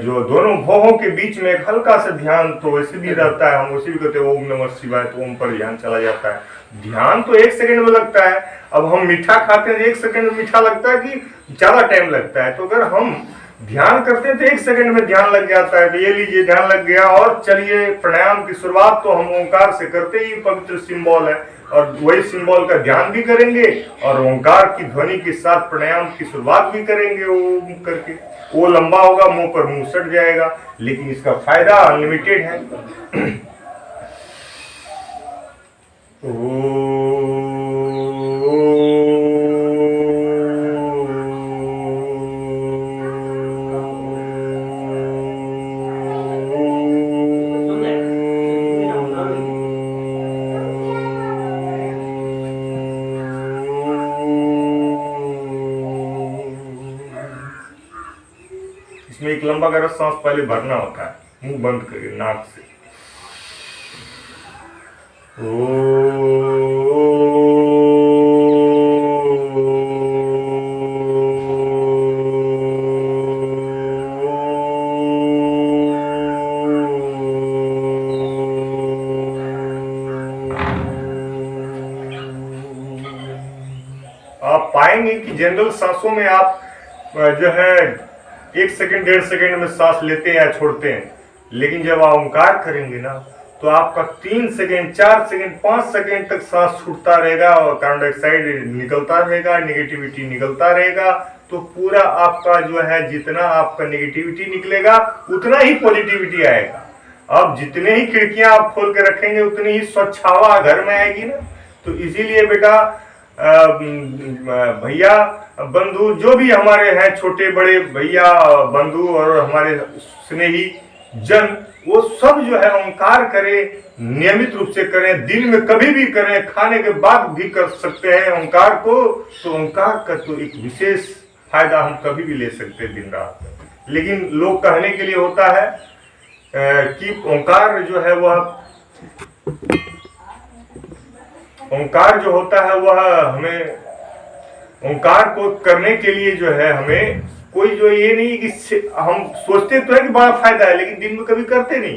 जो दोनों भौहों के बीच में एक हल्का सा ध्यान तो वैसे भी रहता है, हम उसी भी कहते हैं ओम नमः शिवाय, तो ओम पर ध्यान चला जाता है। ध्यान तो 1 सेकंड में लगता है। अब हम मीठा खाते हैं 1 सेकंड में मीठा लगता है कि ज्यादा टाइम लगता है? तो अगर हम ध्यान करते हैं तो 1 सेकंड में ध्यान लग जाता है। तो ये लीजिए ध्यान लग गया। और चलिए प्राणायाम की शुरुआत तो हम ओंकार से करते ही, पवित्र सिंबल है और वही सिंबल का ध्यान भी करेंगे और ओंकार की ध्वनि के साथ प्राणायाम की शुरुआत भी करेंगे ओम करके। वो लंबा होगा, मुंह पर मुंह सट जाएगा, लेकिन इसका फायदा अनलिमिटेड है। इसमें एक लंबा गहरा सांस पहले भरना होता है, मुंह बंद करिए नाक से। आप पाएंगे कि जनरल सांसों में आप जो है 1 सेकंड 1.5 सेकंड में सांस लेते हैं या छोड़ते हैं, लेकिन जब आप ओंकार करेंगे ना तो आपका 3 सेकंड 4 सेकंड 5 सेकंड तक सांस छूटता रहेगा और कार्बन डाइऑक्साइड निकलता रहेगा, नेगेटिविटी निकलता रहेगा। तो पूरा आपका जो है जितना आपका नेगेटिविटी निकलेगा उतना ही पॉजिटिविटी आएगा। अब जितने ही खिड़कियां आप खोल के रखेंगे उतनी ही स्वच्छ हवा घर में आएगी ना। तो इसीलिए बेटा भैया बंधु जो भी हमारे हैं, छोटे बड़े भैया बंधु और हमारे स्नेही जन, वो सब जो है ओंकार करें, नियमित रूप से करें, दिन में कभी भी करें, खाने के बाद भी कर सकते हैं ओंकार को। तो ओंकार का तो एक विशेष फायदा हम कभी भी ले सकते हैं दिन रात। लेकिन लोग कहने के लिए होता है कि ओंकार जो है ओंकार जो होता है वह हमें ओंकार को करने के लिए जो है हमें कोई जो ये नहीं कि हम सोचते तो है कि बड़ा फायदा है, लेकिन दिन में कभी करते नहीं।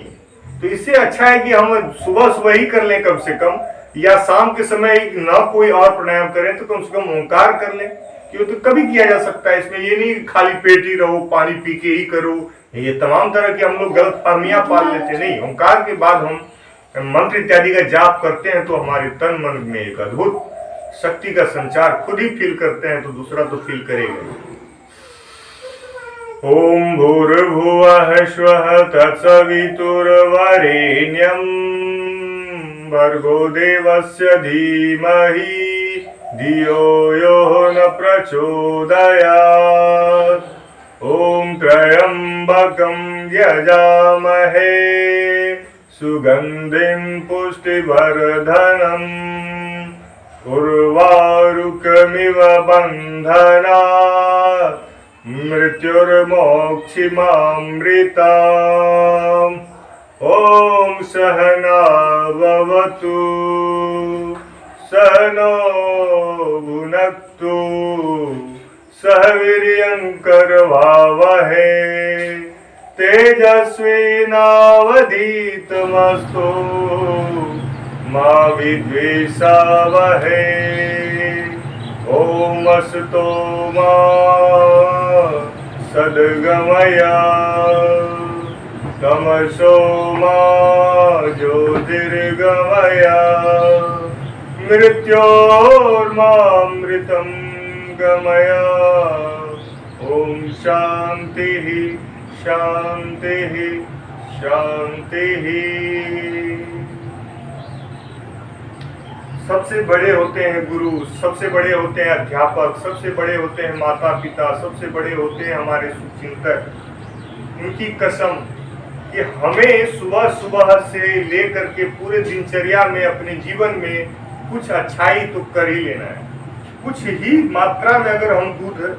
तो इससे अच्छा है कि हम सुबह सुबह ही कर लें कम से कम, या शाम के समय ना कोई और प्राणायाम करें तो कम से कम ओंकार कर लें, क्योंकि तो कभी किया जा सकता है। इसमें ये नहीं कि खाली पेट ही रहो, पानी पी के ही करो, ये तमाम तरह की हम लोग गलत फहमियां पाल लेते। नहीं, ओंकार के बाद हम मंत्र इत्यादि का जाप करते हैं तो हमारे तन मन में एक अद्भुत शक्ति का संचार खुद ही फील करते हैं, तो दूसरा तो फील करेगा। ओम भूर्भुवः स्वः तत्सवितुर्वरेण्यं भर्गो देवस्य धीमहि धियो यो न प्रचोदयात्। ओम त्र्यंबकं यजामहे सुगंधिं पुष्टिवर्धनम् उर्वारुकमिव बन्धनात् मृत्युर्मोक्षिमामृताम्। ओम सहना भवतु सहनो भुनक्तु सह वीर्यं करवावहै तेजस्विनावधीतमस्तु मा विद्विषावहै। ओम असतो मा सद्गमय तमसो मा ज्योतिर्गमय मृत्योर्मामृतं गमय। ओम शांति शांति शांति। सबसे बड़े होते हैं गुरु, सबसे बड़े होते हैं अध्यापक, सबसे बड़े होते हैं माता पिता, सबसे बड़े होते हैं हमारे शुभचिंतक। उनकी कसम कि हमें सुबह सुबह से लेकर के पूरे दिनचर्या में अपने जीवन में कुछ अच्छाई तो कर ही लेना है। कुछ ही मात्रा में अगर हम दूध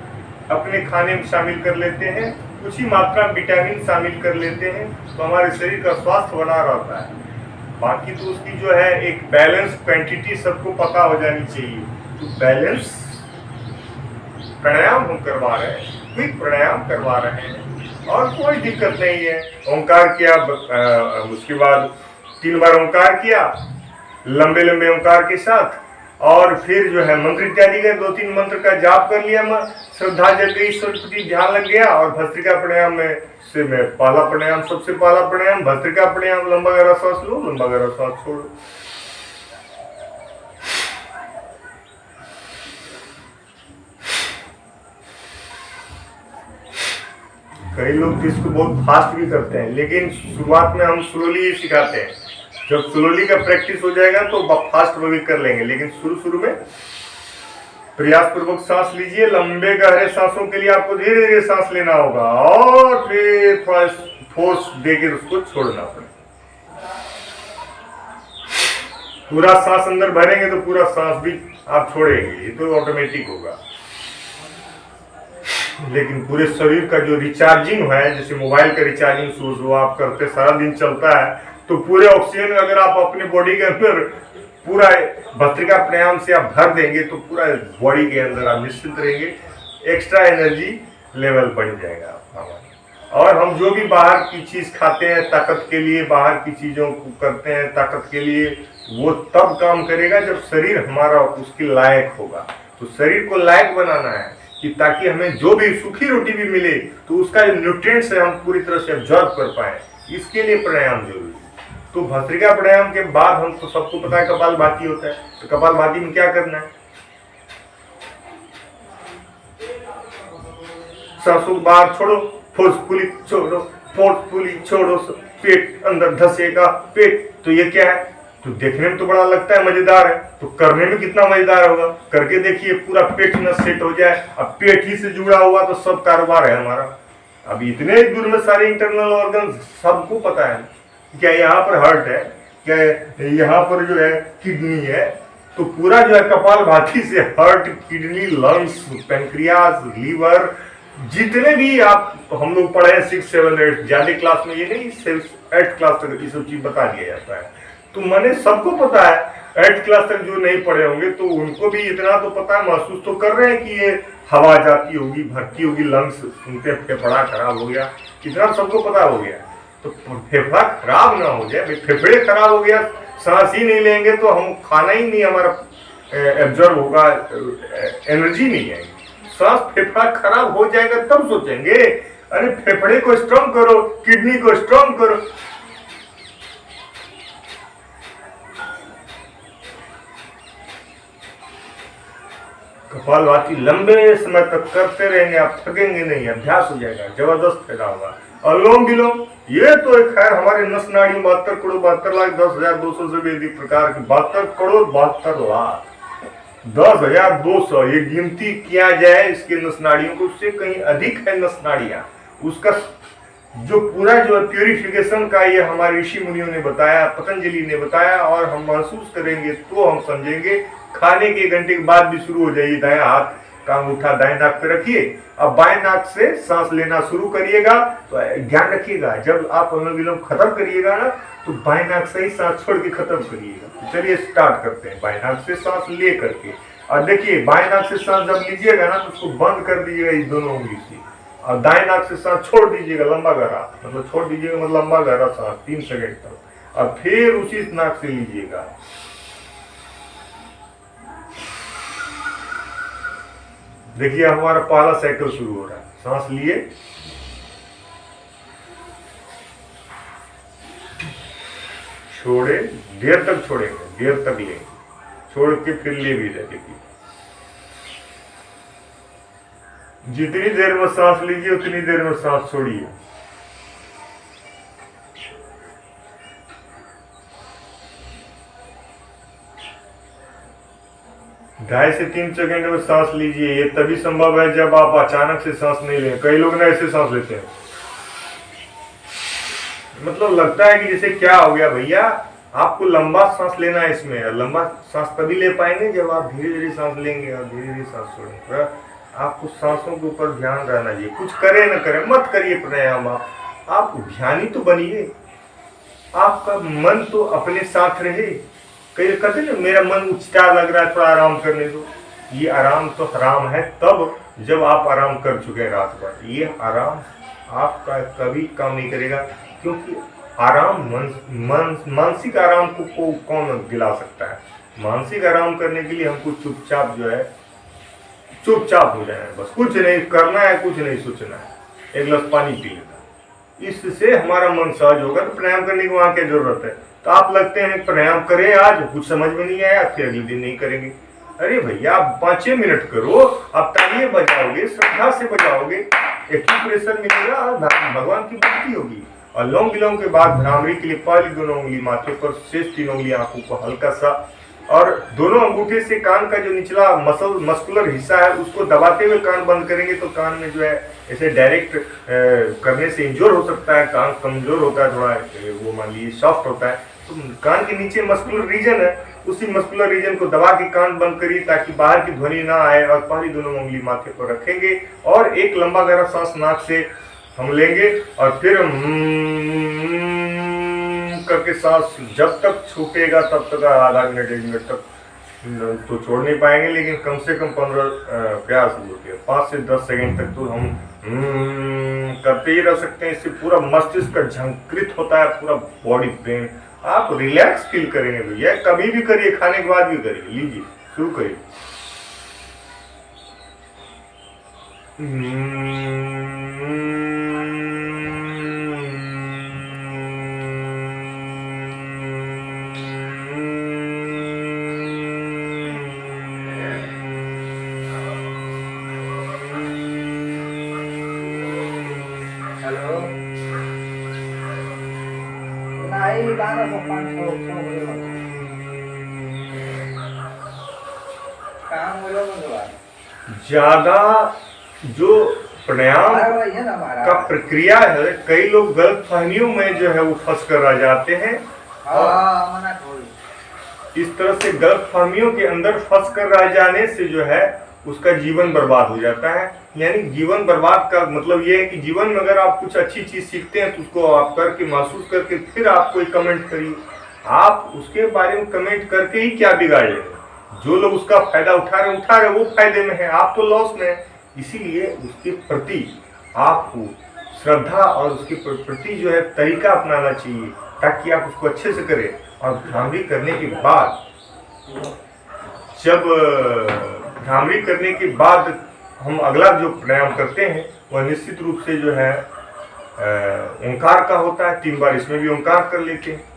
अपने खाने में शामिल कर लेते हैं, कुछ ही मात्रा में विटामिन शामिल कर लेते हैं, तो हमारे शरीर का स्वास्थ्य बना रहता है। बाकी तो उसकी जो है एक बैलेंस क्वांटिटी सबको पता हो जानी चाहिए। तो बैलेंस प्राणायाम हम करवा रहे हैं, क्विक प्राणायाम करवा रहे हैं और कोई दिक्कत नहीं है। ओंकार किया, उसके बाद 3 बार ओंकार किया लंबे लंबे ओंकार के साथ, और फिर जो है मंत्र इत्यादि का 2-3 मंत्र का जाप कर लिया, श्रद्धा जग गई, ईश्वर प्रति ध्यान लग गया। और भस्त्रिका प्राणायाम में से मैं पहला प्राणायाम, सबसे पहला प्राणायाम भस्त्रिका प्राणायाम, लंबा गहरा सांस लो, लंबा गहरा सांस छोड़ो। कई लोग इसको बहुत फास्ट भी करते हैं, लेकिन शुरुआत में हम स्लोली ही सिखाते हैं। जब स्लोली का प्रैक्टिस हो जाएगा तो फास्ट वो भी कर लेंगे, लेकिन शुरू में प्रयास पूर्वक सांस लीजिए। लंबे गहरे सांसों के लिए आपको धीरे धीरे सांस लेना होगा और फिर थोड़ा फोर्स देकर उसको छोड़ना पड़ेगा। पूरा सांस अंदर भरेंगे तो पूरा सांस भी आप छोड़ेंगे, ये तो ऑटोमेटिक होगा। लेकिन पूरे शरीर का जो रिचार्जिंग है, जैसे मोबाइल का रिचार्जिंग शूज वो आप करते सारा दिन चलता है, तो पूरे ऑक्सीजन अगर आप अपने बॉडी के अंदर पूरा भस्त्रिका प्राणायाम से आप भर देंगे तो पूरा बॉडी के अंदर आप निश्चिंत रहेंगे, एक्स्ट्रा एनर्जी लेवल बढ़ जाएगा हमारा। और हम जो भी बाहर की चीज खाते हैं ताकत के लिए, बाहर की चीजों को करते हैं ताकत के लिए, वो तब काम करेगा जब शरीर हमारा उसके लायक होगा। तो शरीर को लायक बनाना है कि ताकि हमें जो भी सूखी रोटी भी मिले तो उसका जो न्यूट्रिएंट्स है हम पूरी तरह से एब्जॉर्ब कर पाए, इसके लिए प्राणायाम जरूरी है। तो भस्त्रिका प्राणायाम के बाद हम तो सबको पता है कपालभाति होता है, तो कपालभाति में क्या करना है, सांसों को बाहर छोड़ो, फोर्सफुली छोड़ो, फोर्सफुली छोड़ो, पेट अंदर धसेगा पेट। तो ये क्या है, तो देखने में तो बड़ा लगता है मजेदार है, तो करने में कितना मजेदार होगा, करके देखिए पूरा पेट न सेट हो जाए। अब पेट ही से जुड़ा हुआ तो सब कारोबार है हमारा। अब इतने दूर में सारे इंटरनल ऑर्गन सबको पता है, क्या यहाँ पर हार्ट है, क्या यहाँ पर जो है किडनी है, तो पूरा जो है कपालभाति से heart, kidney, lungs, pancreas, liver, जितने भी आप हम लोग पढ़े हैं 6, 7, 8, ज्यादा क्लास में ये नहीं, 8 क्लास तक ये सब चीज बता दिया जाता है। तो मैंने सबको पता है, 8 क्लास तक जो नहीं पढ़े होंगे तो उनको भी इतना तो पता है, महसूस तो कर रहे हैं कि ये हवा जाती होगी, भरती होगी, लंग्स उनके फेफड़ा खराब हो गया, इतना सबको पता हो गया। तो फेफड़ा खराब ना हो जाए, फेफड़े खराब हो गया, सांस ही नहीं लेंगे तो हम खाना ही नहीं हमारा एब्जॉर्ब होगा, एनर्जी नहीं आएगी। सांस फेफड़ा खराब हो जाएगा तब सोचेंगे अरे फेफड़े को स्ट्रांग करो, किडनी को स्ट्रांग करो। कपालभाति लंबे समय तक करते रहेंगे, आप थकेंगे नहीं, अभ्यास हो जाएगा, जबरदस्त फायदा होगा। अनुलोम विलोम ये तो एक खैर हमारे नस नाड़ी 72 करोड़ 72 लाख 10,200 से भी अधिक प्रकार की 72 करोड़ 72 लाख 10,200 ये गिनती किया जाए इसके नस नाड़ियों को, उससे कहीं अधिक है नस नाड़ियां। उसका जो पूरा जो है प्यूरिफिकेशन का ये हमारे ऋषि मुनियों ने बताया, पतंजलि ने बताया, और हम महसूस करेंगे तो हम समझेंगे। खाने के 1 घंटे के बाद भी शुरू हो जाइए, दायां हाथ का अंगूठा दाएं नाक पे रखिए, अब बाएं नाक से सांस लेना शुरू करिएगा। तो ध्यान रखिएगा जब आप अनुलोम विलोम खत्म करिएगा ना तो बाएं नाक से ही सांस छोड़ के खत्म करिएगा। तो चलिए स्टार्ट करते हैं, बाएं नाक से सांस ले करके। और देखिए बाएं नाक से सांस जब लीजिएगा ना तो उसको बंद कर दीजिएगा इस दोनों उंगली से, और दाएं नाक से सांस छोड़ दीजिएगा लंबा गहरा, मतलब छोड़ दीजिएगा मतलब लंबा गहरा सांस 3 सेकंड तक, और फिर उसी नाक से लीजिएगा। देखिए हमारा पहला साइकिल शुरू हो रहा है। सांस लिए, छोड़े, देर तक छोड़ेंगे, देर तक लेंगे, छोड़ के फिर ले भी रहे। देखिए जितनी देर में सांस लीजिए उतनी देर में सांस छोड़िए। ढाई से 3 सेकंड में सांस लीजिए। ये तभी संभव है जब आप अचानक से सांस नहीं लें। कई लोग ना ऐसे सांस लेते हैं, मतलब लगता है कि जैसे क्या हो गया भैया, आपको लंबा सांस लेना है इसमें। लंबा सांस तभी ले पाएंगे जब आप धीरे धीरे सांस लेंगे और धीरे धीरे सांस छोड़ेंगे। आपको सांसों के ऊपर ध्यान रहना चाहिए, कुछ करे न करे मत करिए प्राणायाम, आप ध्यानी तो बनिए, आपका मन तो अपने साथ रहे। कई कहते ना मेरा मन उचटा लग रहा है, थोड़ा आराम करने दो। ये आराम तो हराम है तब जब आप आराम कर चुके हैं रात भर। ये आराम आपका कभी काम नहीं करेगा, क्योंकि आराम मानसिक आराम को कौन दिला सकता है। मानसिक आराम करने के लिए हमको चुपचाप जो है चुपचाप हो जाए, बस कुछ नहीं करना है, कुछ नहीं सोचना है, एक गिलास पानी पी लेना, इससे हमारा मन सहज होगा। तो प्राणायाम करने की वहां क्या जरूरत है। तो आप लगते हैं प्राणायाम करें, आज कुछ समझ में नहीं आया फिर अगले दिन नहीं करेंगे। अरे भैया आप 5-6 मिनट करो, आप तालियां बजाओगे, श्रद्धा से बजाओगे, एक्यूप्रेशर मिलेगा, भगवान की भक्ति होगी। और अनुलोम विलोम के बाद भ्रामरी के लिए पहली दोनों उंगली माथे पर, शेष 3 उंगली आंखों को हल्का सा, और दोनों अंगूठे से कान का जो निचला मस्कुलर हिस्सा है उसको दबाते हुए कान बंद करेंगे तो कान में जो है ऐसे डायरेक्ट करने से इंजोर हो सकता है, कान कमजोर होता है थोड़ा, वो मान लीजिए सॉफ्ट होता है। तो कान के नीचे मस्कुलर रीजन है, उसी मस्कुलर रीजन को दबा के कान बंद करिए ताकि बाहर की ध्वनि ना आए। और पहली दोनों उंगली माथे पर रखेंगे और एक लंबा गहरा सांस नाक से हम लेंगे और फिर करके सांस जब तक छूटेगा तब तक आधा मिनट 1 मिनट तक तो छोड़ नहीं पाएंगे, लेकिन कम से कम 15 प्रयास होते हैं 5 से 10 सेकंड तक तो हम करते ही रह सकते हैं। इससे पूरा मस्तिष्क का झंकृत होता है, पूरा बॉडी ब्रेन आप रिलैक्स फील करेंगे भैया। कभी भी करिए, खाने के बाद भी करिए। लीजिए शुरू करिए। हेलो नाही बारा पप्पा काम बोलो ज्यादा जो प्राणायाम का प्रक्रिया है, कई लोग गलत फहमियों में जो है वो फंस कर रह जाते हैं। इस तरह से गलत फहमियों के अंदर फंस कर रह जाने से जो है उसका जीवन बर्बाद हो जाता है। यानी जीवन बर्बाद का मतलब ये है कि जीवन में अगर आप कुछ अच्छी चीज सीखते हैं तो उसको आप करके महसूस करके फिर आप कोई कमेंट करिए। आप उसके बारे में कमेंट करके ही क्या बिगाड़ लेंगे? जो लोग उसका फायदा उठा रहे वो फायदे में है, आप तो लॉस में है। इसीलिए उसके प्रति आपको श्रद्धा और उसके प्रति जो है तरीका अपनाना चाहिए, ताकि आप उसको अच्छे से करें। और भ्रामरी करने के बाद, जब भ्रामरी करने के बाद हम अगला जो प्राणायाम करते हैं वह निश्चित रूप से जो है ओंकार का होता है। 3 बार इसमें भी ओंकार कर लेते हैं।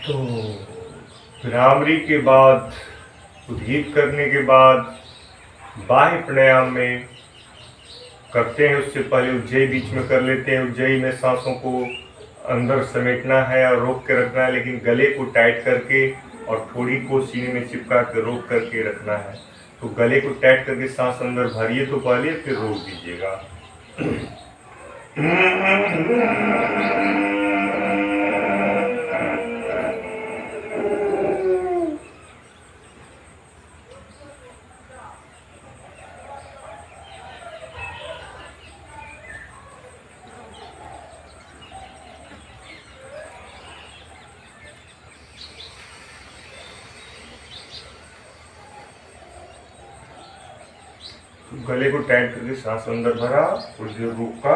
तो भ्रामरी के बाद, उद्गीत करने के बाद बाह्य प्राणायाम में करते हैं। उससे पहले उज्जयी बीच में कर लेते हैं। उज्जयी में सांसों को अंदर समेटना है और रोक के रखना है, लेकिन गले को टाइट करके और ठोड़ी को सीने में चिपका कर रोक करके रखना है। तो गले को टाइट करके सांस अंदर भरिए तो पहले, फिर रोक दीजिएगा। गले को टाइट करके सांस अंदर भरा, कुछ देर रोका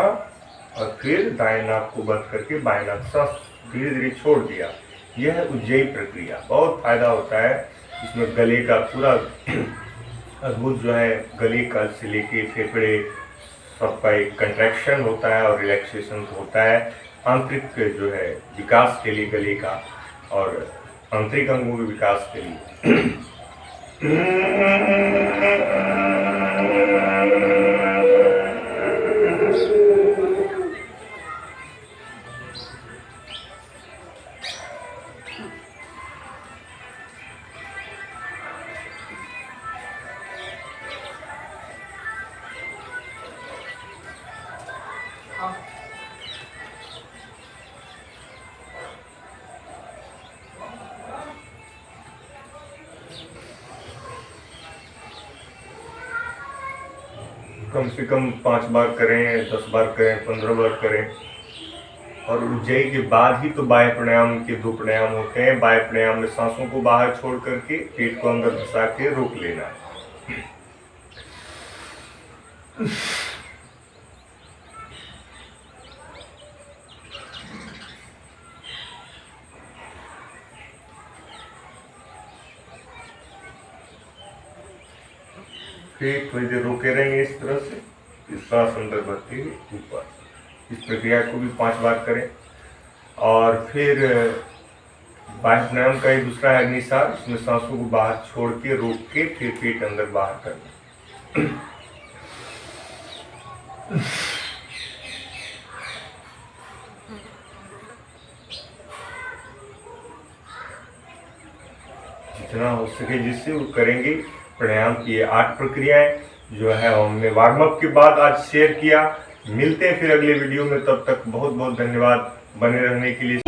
और फिर दाएं नाक को बंद करके बाएं नाक सांस धीरे धीरे छोड़ दिया। यह है उज्जयी प्रक्रिया। बहुत फायदा होता है इसमें। गले का पूरा अद्भुत जो है, गले का से लेके फेफड़े सबका एक कंट्रैक्शन होता है और रिलैक्सेशन होता है। आंतरिक जो है विकास के लिए गले का और आंतरिक अंगों के विकास के लिए। कम से कम 5 बार करें, 10 बार करें, 15 बार करें। और उज्जयी के बाद ही तो बाह्य प्राणायाम के 2 प्राणायाम होते हैं। बाह्य प्राणायाम में सांसों को बाहर छोड़ करके पेट को अंदर घुसा के रोक लेना। फिर थोड़ी देर रोके रहेंगे इस तरह से, फिर सांस अंदर भरते हुए ऊपर। इस प्रक्रिया को भी 5 बार करें। और फिर बाह्य प्राणायाम का एक दूसरा है अग्निसार। इसमें सांसों को बाहर छोड़ के रोक के फिर पेट अंदर बाहर करना। जितना हो सके जिससे वो करेंगे। प्राणायाम की ये 8 प्रक्रियाएं जो है हमने वार्म अप के बाद आज शेयर किया। मिलते हैं फिर अगले वीडियो में, तब तक बहुत बहुत धन्यवाद बने रहने के लिए।